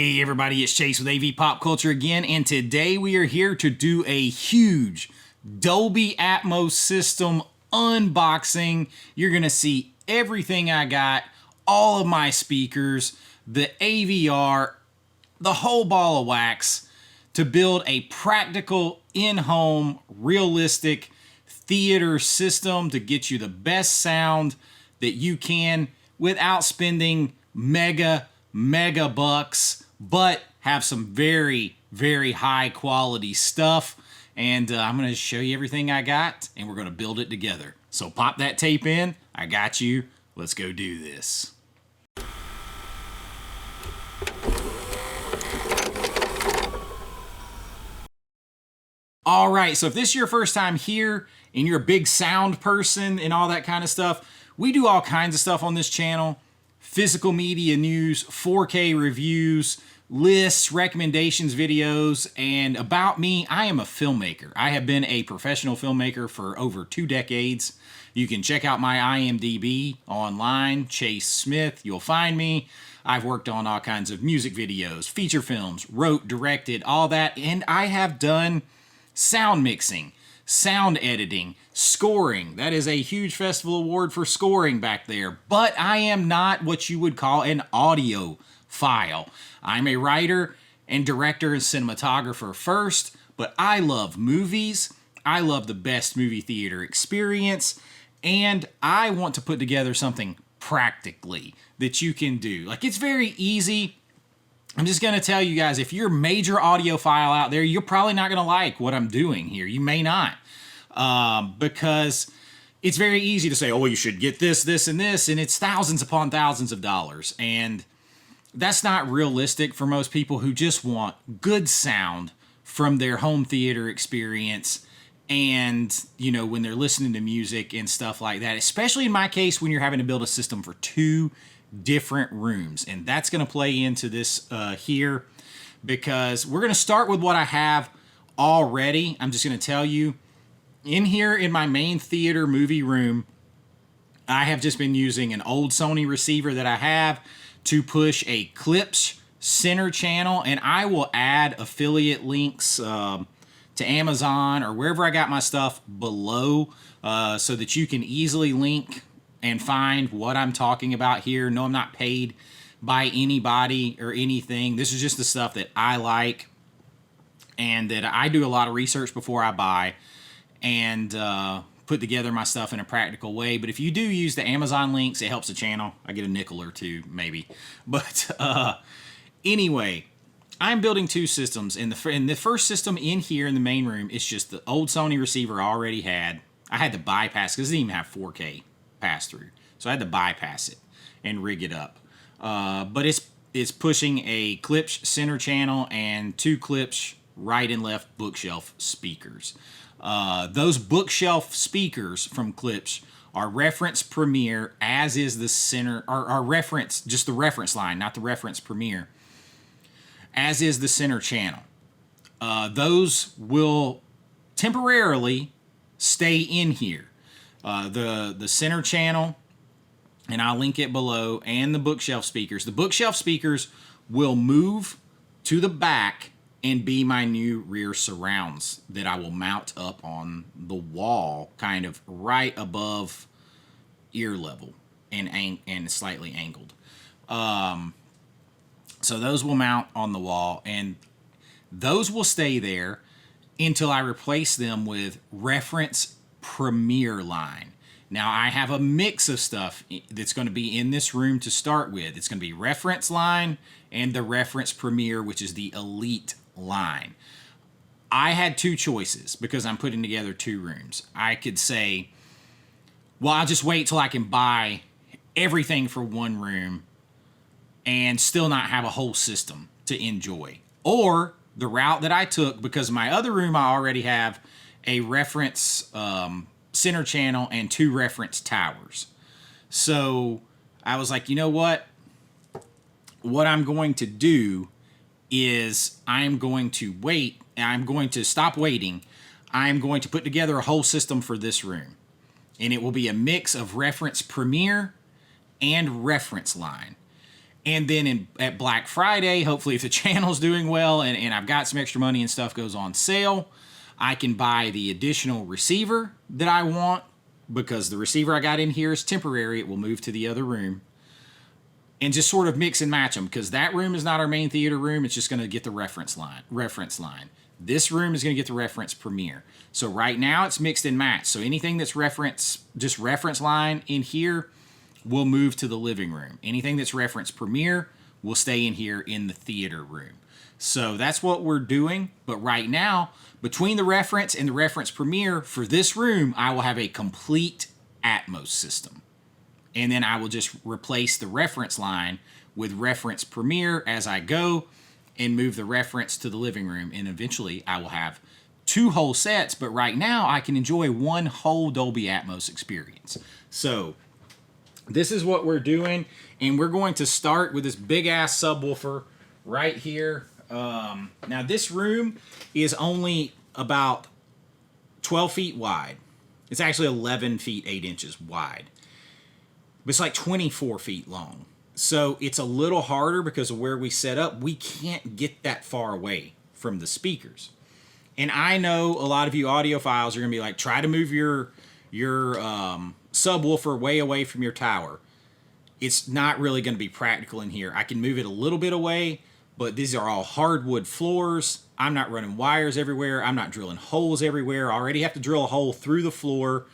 Hey everybody, it's Chase with AV Pop Culture again, and today we are here to do a huge Dolby Atmos system unboxing. You're going to see everything I got, all of my speakers, the AVR, the whole ball of wax to build a practical, in-home, realistic theater system to get you the best sound that you can without spending mega bucks, but have some very high quality stuff. And I'm going to show you everything I got, and we're going to build it together. So pop that tape in. I got you. Let's go do this. All right, so if this is your first time here and you're a big sound person and all that kind of stuff, we do all kinds of stuff on this channel. Physical media news, 4K reviews, lists, recommendations videos, and about me, I am a filmmaker. I have been a professional filmmaker for over 2 decades. You can check out my IMDb online, Chase Smith, you'll find me. I've worked on all kinds of music videos, feature films, wrote, directed, all that, and I have done sound mixing, sound editing, scoring. That is a huge festival award for scoring back there. But I am not what you would call an audiophile. I'm a writer and director and cinematographer first, but I love movies. I love the best movie theater experience, and I want to put together something practically that you can do. Like, it's very easy. I'm just going to tell you guys, if you're a major audiophile out there, you're probably not going to like what I'm doing here. You may not. Because it's very easy to say, oh, well, you should get this, this, and this, and it's thousands upon thousands of dollars. And that's not realistic for most people who just want good sound from their home theater experience and, you know, when they're listening to music and stuff like that, especially in my case when you're having to build a system for 2 different rooms. And that's going to play into this here, because we're going to start with what I have already. I'm just going to tell you, in here in my main theater movie room, I have just been using an old Sony receiver that I have to push a klipsch center channel, and I will add affiliate links to Amazon or wherever I got my stuff below, so that you can easily link and find what I'm talking about here. No, I'm not paid by anybody or anything. This is just the stuff that I like and that I do a lot of research before I buy, and put together my stuff in a practical way. But if you do use the Amazon links, it helps the channel. I get a nickel or 2 maybe. But anyway, I'm building 2 systems. And the first system in here in the main room is just the old Sony receiver I already had. I had to bypass because it didn't even have 4K pass through, so I had to bypass it and rig it up. But it's pushing a klipsch center channel and 2 klipsch right and left bookshelf speakers. Those bookshelf speakers from klipsch are reference premiere, as is the center, or reference, just the reference line, not the reference premiere, as is the center channel. Those will temporarily stay in here. The center channel, and I'll link it below, and the bookshelf speakers. The bookshelf speakers will move to the back and be my new rear surrounds that I will mount up on the wall, kind of right above ear level and slightly angled. So those will mount on the wall, and those will stay there until I replace them with reference premiere line. Now, I have a mix of stuff that's going to be in this room to start with. It's going to be reference line and the reference premiere, which is the elite line. I had 2 choices because I'm putting together 2 rooms. I could say, well, I'll just wait till I can buy everything for 1 room and still not have a whole system to enjoy. Or the route that I took, because my other room I already have a reference center channel and 2 reference towers. So I was like, you know what? What I'm going to do is I'm going to wait. I'm going to stop waiting. I'm going to put together a whole system for this room. And it will be a mix of reference premiere and reference line. And then at Black Friday, hopefully if the channel's doing well and I've got some extra money and stuff goes on sale, I can buy the additional receiver that I want, because the receiver I got in here is temporary. It will move to the other room. And just sort of mix and match them, because that room is not our main theater room. It's just going to get the reference line. This room is going to get the reference premiere. So right now it's mixed and matched. So anything that's just reference line in here will move to the living room. Anything that's reference premiere will stay in here in the theater room. So that's what we're doing. But right now, between the reference and the reference premiere for this room, I will have a complete Atmos system. And then I will just replace the reference line with reference premiere as I go and move the reference to the living room. And eventually I will have 2 whole sets, but right now I can enjoy 1 whole Dolby Atmos experience. So this is what we're doing, and we're going to start with this big ass subwoofer right here. Now this room is only about 12 feet wide. It's actually 11 feet 8 inches wide. But it's like 24 feet long. So it's a little harder because of where we set up. We can't get that far away from the speakers. And I know a lot of you audiophiles are going to be like, try to move your subwoofer way away from your tower. It's not really going to be practical in here. I can move it a little bit away, but these are all hardwood floors. I'm not running wires everywhere. I'm not drilling holes everywhere. I already have to drill a hole through the floor,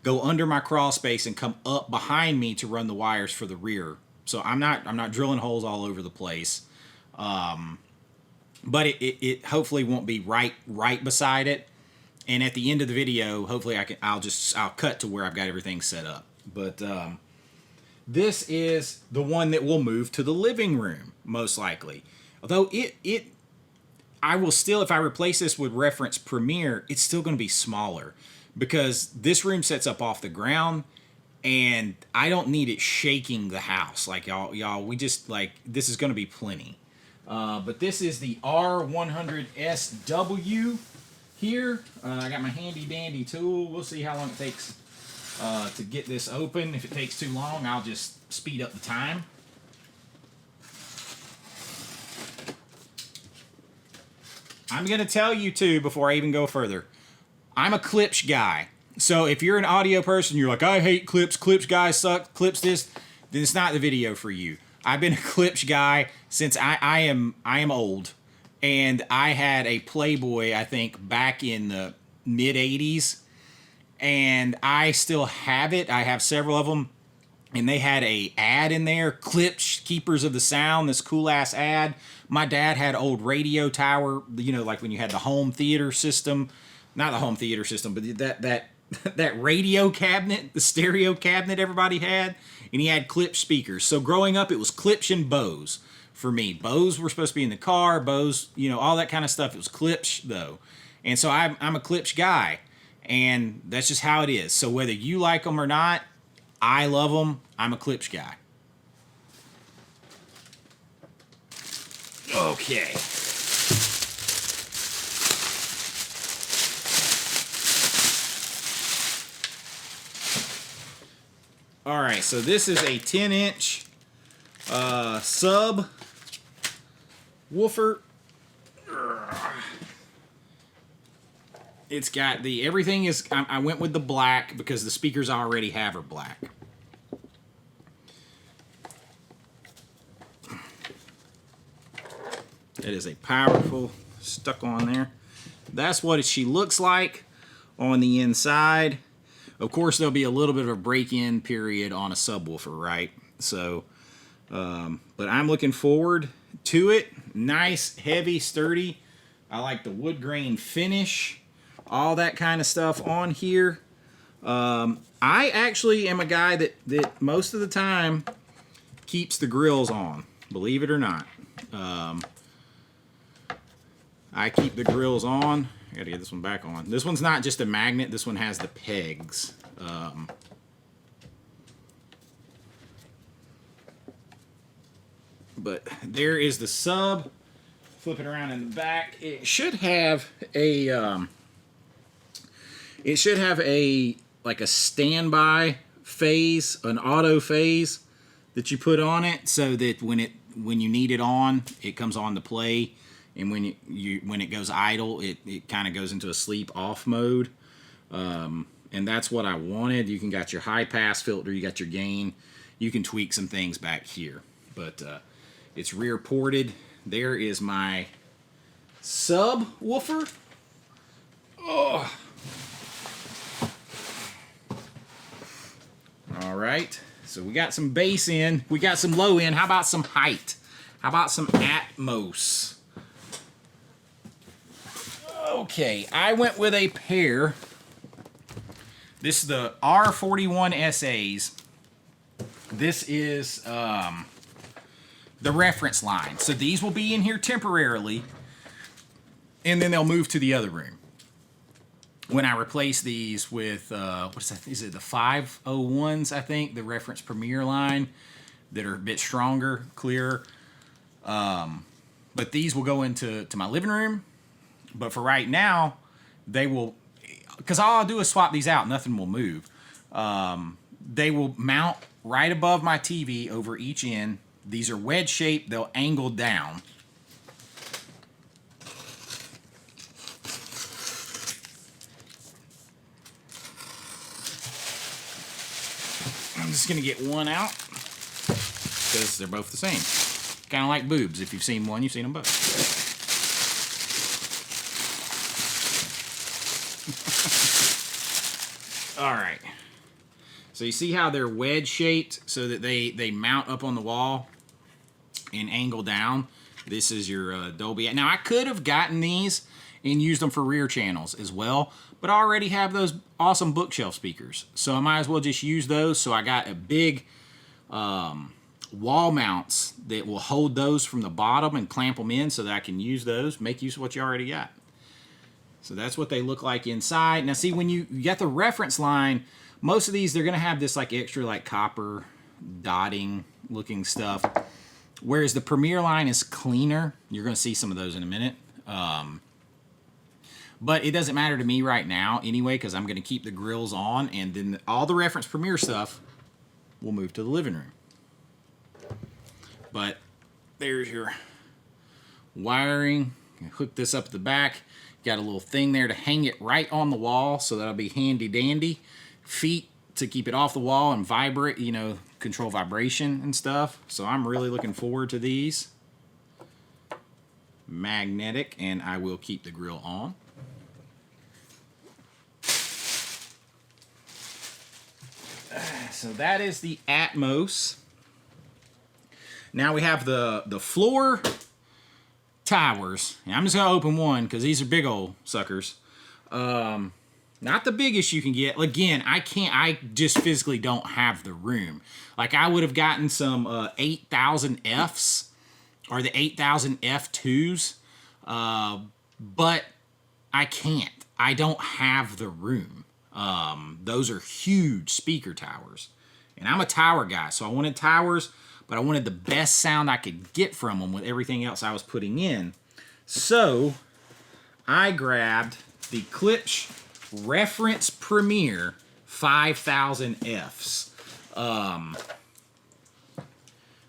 go under my crawl space, and come up behind me to run the wires for the rear. So I'm not drilling holes all over the place. But it hopefully won't be right beside it. And at the end of the video, hopefully I'll cut to where I've got everything set up. But this is the one that will move to the living room, most likely. Although I will still, if I replace this with reference premiere, it's still going to be smaller, because this room sets up off the ground, and I don't need it shaking the house. Like y'all, we just this is going to be plenty. But this is the R100SW here. I got my handy dandy tool. We'll see how long it takes to get this open. If it takes too long, I'll just speed up the time. I'm going to tell you too, before I even go further, I'm a klipsch guy. So if you're an audio person, you're like, I hate klipsch, klipsch guys suck, klipsch this, then it's not the video for you. I've been a klipsch guy since I am old. And I had a Playboy, I think, back in the mid-'80s. And I still have it. I have several of them. And they had a ad in there, klipsch, Keepers of the Sound, this cool-ass ad. My dad had old radio tower, like when you had the home theater system. Not the home theater system, but that radio cabinet, the stereo cabinet everybody had. And he had klipsch speakers. So growing up, it was klipsch and Bose for me. Bose were supposed to be in the car. Bose, all that kind of stuff. It was klipsch, though. And so I'm a klipsch guy. And that's just how it is. So whether you like them or not, I love them. I'm a klipsch guy. Okay. All right, so this is a 10-inch sub woofer. It's got everything is, I went with the black because the speakers I already have are black. That is a powerful, stuck on there. That's what she looks like on the inside. Of course, there'll be a little bit of a break-in period on a subwoofer, right? So, but I'm looking forward to it. Nice, heavy, sturdy. I like the wood grain finish, all that kind of stuff on here. I actually am a guy that most of the time keeps the grills on, believe it or not. I keep the grills on. I gotta get this one back on. This one's not just a magnet. This one has the pegs. But there is the sub. Flip it around in the back. It should have a like a standby phase, an auto phase that you put on it, so that when when you need it on, it comes on to play, and when it goes idle, it kind of goes into a sleep off mode. And that's what I wanted. You can got your high pass filter, you got your gain, you can tweak some things back here, but it's rear ported. There is my subwoofer. Oh. All right, so we got some bass in, we got some low in. How about some height? How about some Atmos? Okay, I went with a pair. This is the R41 SAs. This is the reference line. So these will be in here temporarily, and then they'll move to the other room. When I replace these with, what's that? Is it the 501s, I think? The reference Premier line that are a bit stronger, clearer. But these will go into my living room. But for right now, they will, because all I'll do is swap these out. Nothing will move. They will mount right above my TV over each end. These are wedge shaped. They'll angle down. I'm just going to get one out because they're both the same. Kind of like boobs. If you've seen one, you've seen them both. All right. So you see how they're wedge shaped so that they mount up on the wall and angle down. This is your Dolby. Now I could have gotten these and used them for rear channels as well, but I already have those awesome bookshelf speakers, so I might as well just use those. So I got a big wall mounts that will hold those from the bottom and clamp them in so that I can use those, make use of what you already got. So that's what they look like inside. Now see, when you get the reference line, most of these, they're going to have this like extra like copper dotting looking stuff, whereas the Premier line is cleaner. You're going to see some of those in a minute. But it doesn't matter to me right now anyway, because I'm going to keep the grills on, and then all the reference Premier stuff will move to the living room. But there's your wiring. Hook this up at the back. Got a little thing there to hang it right on the wall, so that'll be handy dandy. Feet to keep it off the wall and vibrate, you know, control vibration and stuff. So I'm really looking forward to these. Magnetic, and I will keep the grill on. So that is the Atmos. Now we have the floor towers. And I'm just going to open one because these are big old suckers. Not the biggest you can get. Again, I just physically don't have the room. Like I would have gotten some 8000Fs or the 8000 F2s, but I can't. I don't have the room. Those are huge speaker towers. And I'm a tower guy, so I wanted towers, but I wanted the best sound I could get from them with everything else I was putting in. So I grabbed the Klipsch Reference Premier 5000Fs.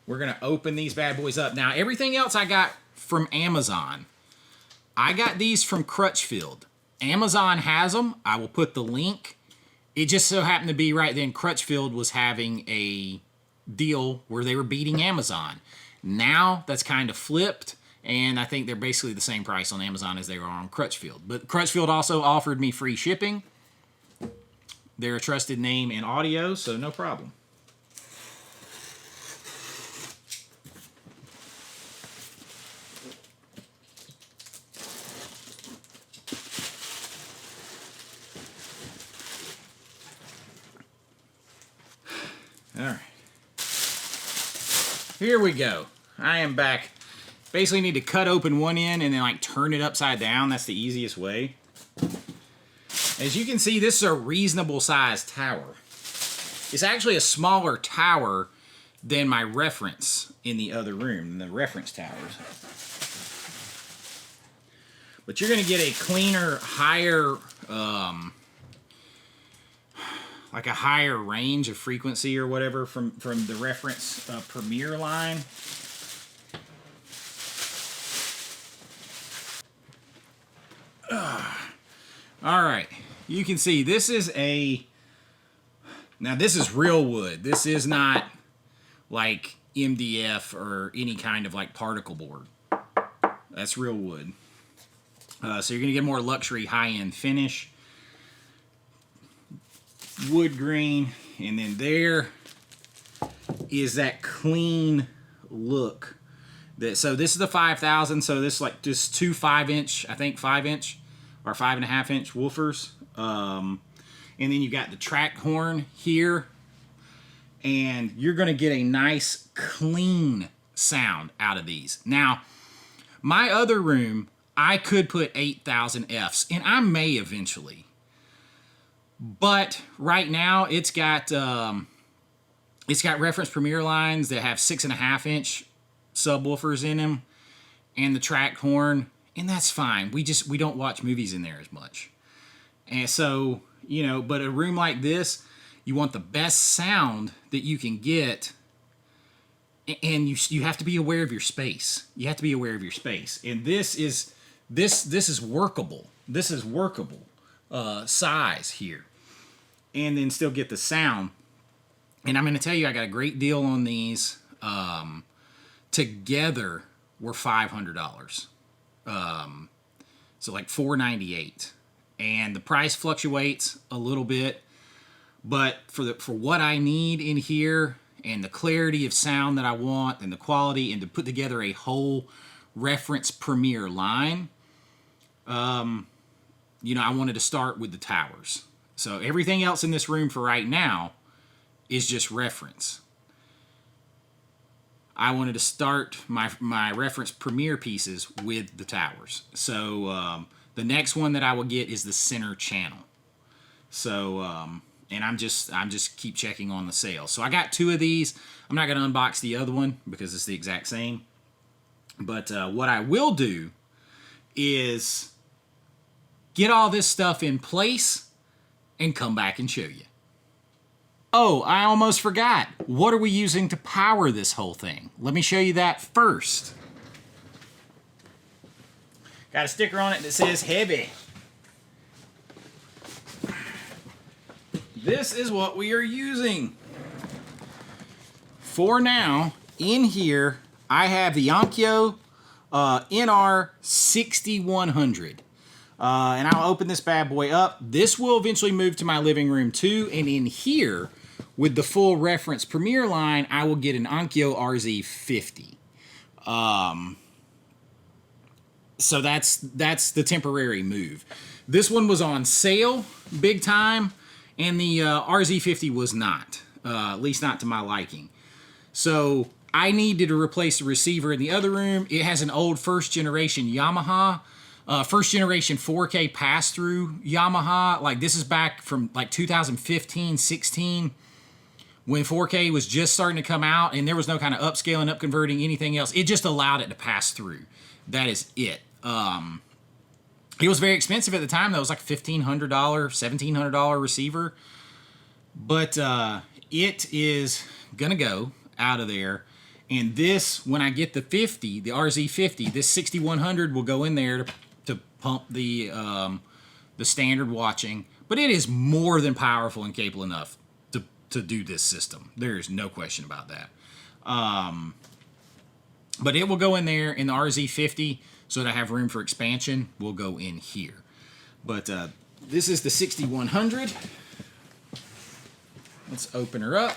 We're going to open these bad boys up. Now, everything else I got from Amazon. I got these from Crutchfield. Amazon has them. I will put the link. It just so happened to be right then Crutchfield was having a deal where they were beating Amazon. Now that's kind of flipped, and I think they're basically the same price on Amazon as they are on Crutchfield. But Crutchfield also offered me free shipping. They're a trusted name in audio, so no problem. All right. Here we go. I am back. Basically need to cut open one end and then like turn it upside down. That's the easiest way. As you can see, this is a reasonable sized tower. It's actually a smaller tower than my reference in the other room, the reference towers. But you're going to get a cleaner, higher, like a higher range of frequency or whatever from the reference Premier line. All right, you can see this is now this is real wood. This is not like MDF or any kind of like particle board. That's real wood. So you're gonna get more luxury high-end finish. Wood grain, and then there is that clean look. So this is the 5000. So this is like just two 5-inch, I think 5-inch or 5.5-inch woofers. And then you got the track horn here, and you're gonna get a nice clean sound out of these. Now, my other room, I could put 8000 Fs, and I may eventually. But right now, it's got reference Premier lines that have 6.5-inch subwoofers in them, and the track horn, and that's fine. We don't watch movies in there as much, and so But a room like this, you want the best sound that you can get, and you have to be aware of your space. You have to be aware of your space, and this is workable. This is workable size here, and then still get the sound. And I'm going to tell you, I got a great deal on these. Together, were $500. So like $498, and the price fluctuates a little bit, but for what I need in here and the clarity of sound that I want and the quality, and to put together a whole reference Premier line, I wanted to start with the towers. So everything else in this room for right now is just reference. I wanted to start my reference Premier pieces with the towers. So the next one that I will get is the center channel. So and I'm just keep checking on the sale. So I got 2 of these. I'm not going to unbox the other one because it's the exact same. But what I will do is get all this stuff in place and come back and show you. Oh, I almost forgot. What are we using to power this whole thing? Let me show you that first. Got a sticker on it that says heavy. This is what we are using. For now, in here, I have the Onkyo NR 6100. And I'll open this bad boy up. This will eventually move to my living room too. And in here, with the full reference Premier line, I will get an Onkyo RZ50. So that's the temporary move. This one was on sale big time, and the RZ50 was not, at least not to my liking. So I needed to replace the receiver in the other room. It has an old first generation Yamaha, first generation 4K pass-through Yamaha. Like, this is back from like 2015, 16, when 4K was just starting to come out, and there was no kind of upscaling, upconverting, anything else. It just allowed it to pass through. That is it. It was very expensive at the time. That was like $1,500, $1,700 receiver. But it is going to go out of there. And this, when I get the RZ50, this 6100 will go in there to pump the standard watching. But it is more than powerful and capable enough to do this system. There is no question about that. But it will go in there in the RZ50 so that I have room for expansion. Will go in here. But this is the 6100. Let's open her up.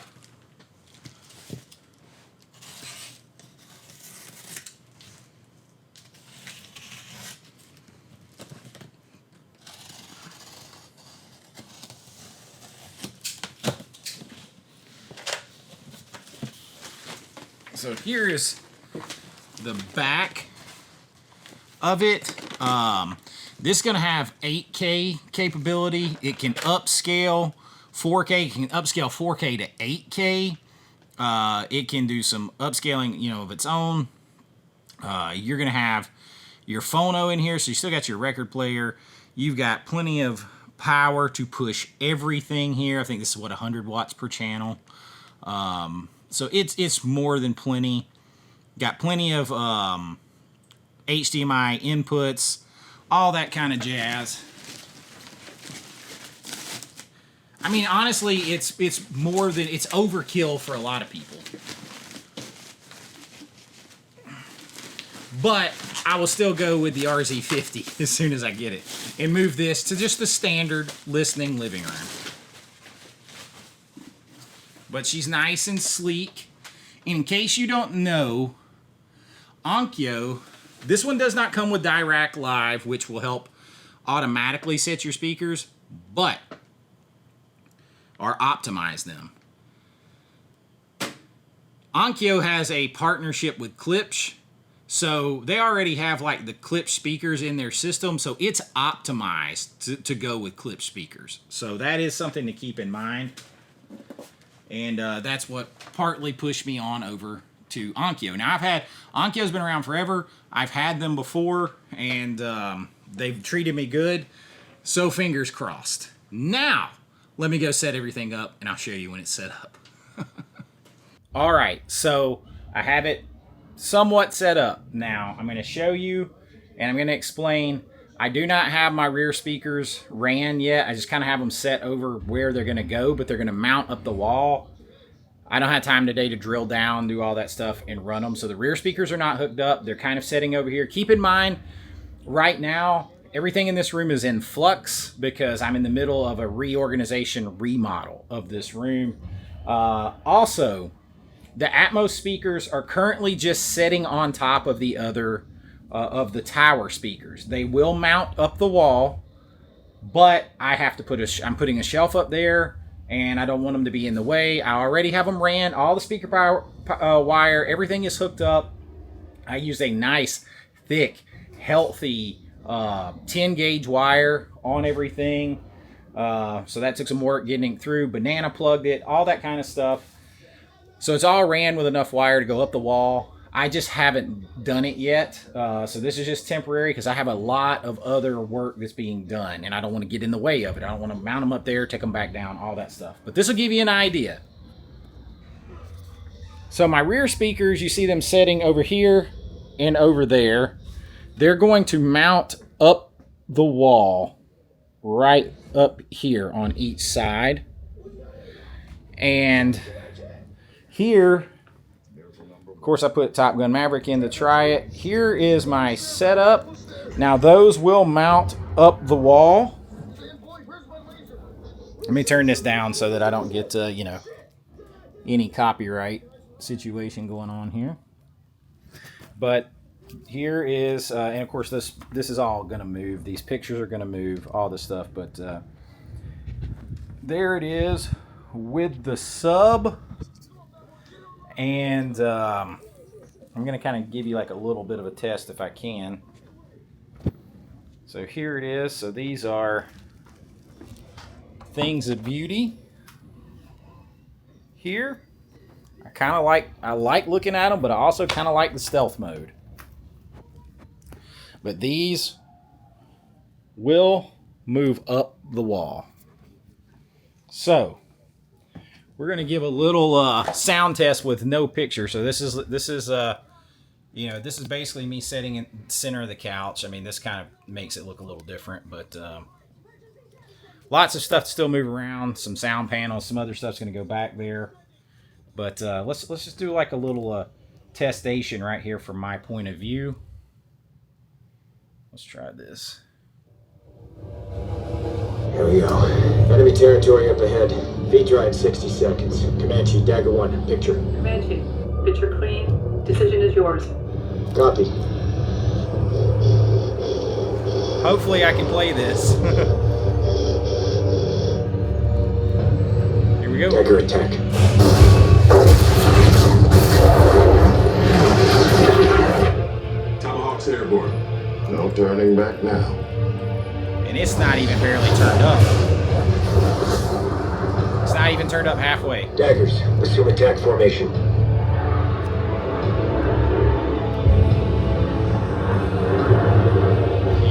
So here is the back of it. This is going to have 8K capability. It can upscale 4K. It can upscale 4K to 8K. It can do some upscaling, of its own. You're going to have your phono in here, so you still got your record player. You've got plenty of power to push everything here. I think this is 100 watts per channel. So it's more than plenty. Got plenty of HDMI inputs, all that kind of jazz. I mean, honestly, it's more than, it's overkill for a lot of people. But I will still go with the RZ50 as soon as I get it and move this to just the standard listening living room. But she's nice and sleek. In case you don't know, Onkyo, this one does not come with Dirac Live, which will help automatically set your speakers, but or optimize them. Onkyo has a partnership with Klipsch, so they already have like the Klipsch speakers in their system, so it's optimized to go with Klipsch speakers. So that is something to keep in mind, and that's what partly pushed me on over to Onkyo. Now Onkyo's been around forever. I've had them before, and they've treated me good, so fingers crossed. Now, let me go set everything up, and I'll show you when it's set up. All right, so I have it somewhat set up. Now, I'm going to show you, and I'm going to explain. I do not have my rear speakers ran yet. I just kind of have them set over where they're going to go, but they're going to mount up the wall. I don't have time today to drill down, do all that stuff, and run them. So the rear speakers are not hooked up. They're kind of sitting over here. Keep in mind, right now, everything in this room is in flux because I'm in the middle of a reorganization remodel of this room. Also, the Atmos speakers are currently just sitting on top of the other of the tower speakers. They will mount up the wall, but I have to I'm putting a shelf up there, and I don't want them to be in the way. I already have them ran. All the speaker power wire, everything is hooked up. I use a nice, thick, healthy 10 gauge wire on everything. So that took some work getting it through. Banana plugged it, all that kind of stuff. So it's all ran with enough wire to go up the wall. I just haven't done it yet. So this is just temporary because I have a lot of other work that's being done, and I don't want to get in the way of it. I don't want to mount them up there, take them back down, all that stuff. But this will give you an idea. So my rear speakers, you see them setting over here and over there. They're going to mount up the wall right up here on each side. And here, of course, I put Top Gun Maverick in to try it. Here is my setup. Now those will mount up the wall. Let me turn this down so that I don't get, any copyright situation going on here. But here is, and of course this is all going to move. These pictures are going to move, all this stuff. But there it is with the sub. And I'm going to kind of give you like a little bit of a test if I can. So here it is. So these are Things of Beauty. Here, I like looking at them, but I also kind of like the stealth mode. But these will move up the wall. So we're going to give a little sound test with no picture. So this is basically me sitting in the center of the couch. I mean, this kind of makes it look a little different, but lots of stuff to still move around. Some sound panels, some other stuff's going to go back there. But let's just do like a little testation right here from my point of view. Let's try this. Here we go. Enemy territory up ahead. V-drive 60 seconds. Comanche, Dagger 1, picture. Comanche, picture clean. Decision is yours. Copy. Hopefully I can play this. Here we go. Dagger attack. Tomahawk's airborne. No turning back now. And it's not even barely turned up. It's not even turned up halfway. Daggers, assume attack formation.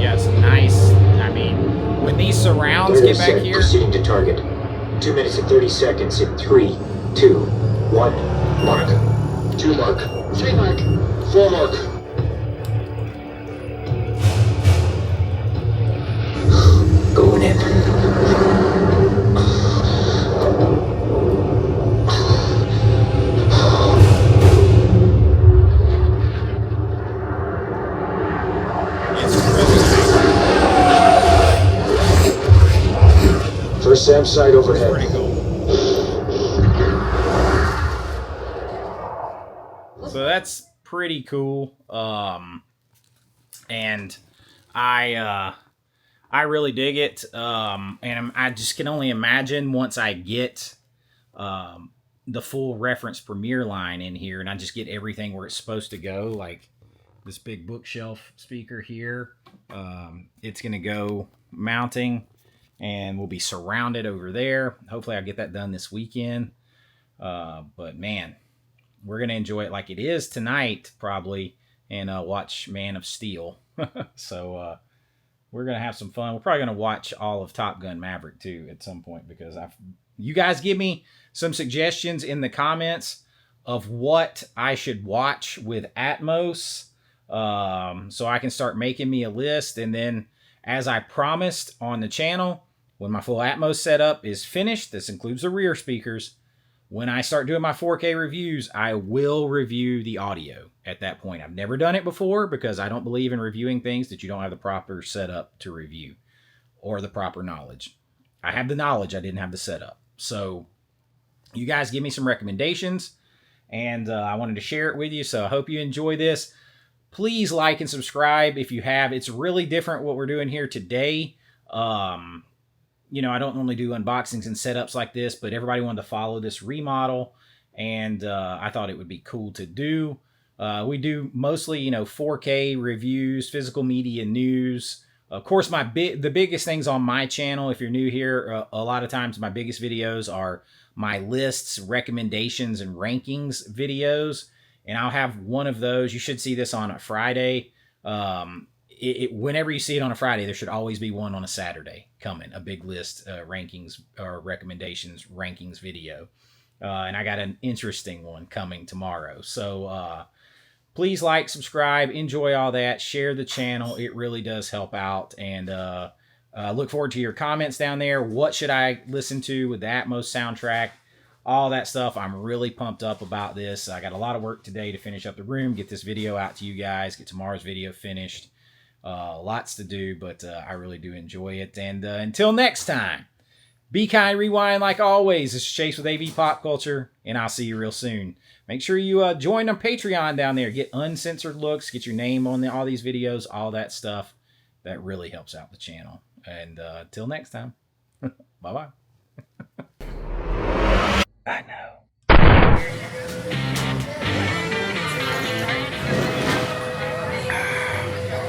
Yes, nice. I mean, when these surrounds get back here. Proceeding to target. 2 minutes and 30 seconds in 3, 2, 1. Mark. 2 mark. 3 mark. 4 mark. SAM site overhead. Pretty cool. So that's pretty cool. And I really dig it. And I just can only imagine once I get the full reference Premiere line in here and I just get everything where it's supposed to go, like this big bookshelf speaker here. It's going to go mounting and we'll be surrounded over there. Hopefully I'll get that done this weekend. But man, we're going to enjoy it like it is tonight, probably, and watch Man of Steel. So we're going to have some fun. We're probably going to watch all of Top Gun Maverick, too, at some point, because you guys give me some suggestions in the comments of what I should watch with Atmos, so I can start making me a list. And then, as I promised on the channel, when my full Atmos setup is finished, this includes the rear speakers, when I start doing my 4K reviews, I will review the audio at that point. I've never done it before because I don't believe in reviewing things that you don't have the proper setup to review or the proper knowledge. I have the knowledge, I didn't have the setup. So you guys give me some recommendations, and I wanted to share it with you, so I hope you enjoy this. Please like and subscribe if you have. It's really different what we're doing here today. You know, I don't normally do unboxings and setups like this, but everybody wanted to follow this remodel, and I thought it would be cool to do. We do mostly, you know, 4K reviews, physical media news. Of course, the biggest things on my channel, if you're new here, a lot of times my biggest videos are my lists, recommendations, and rankings videos. And I'll have one of those. You should see this on a Friday. Whenever you see it on a Friday, there should always be one on a Saturday coming, a big list, rankings or recommendations, rankings video. And I got an interesting one coming tomorrow. So please like, subscribe, enjoy all that, share the channel. It really does help out. And look forward to your comments down there. What should I listen to with the Atmos soundtrack? All that stuff. I'm really pumped up about this. I got a lot of work today to finish up the room, get this video out to you guys, get tomorrow's video finished. Lots to do, but I really do enjoy it. And until next time, be kind, rewind like always. This is Chase with AV Pop Culture, and I'll see you real soon. Make sure you join on Patreon down there. Get uncensored looks, get your name on all these videos, all that stuff. That really helps out the channel. And until next time, bye-bye. I know.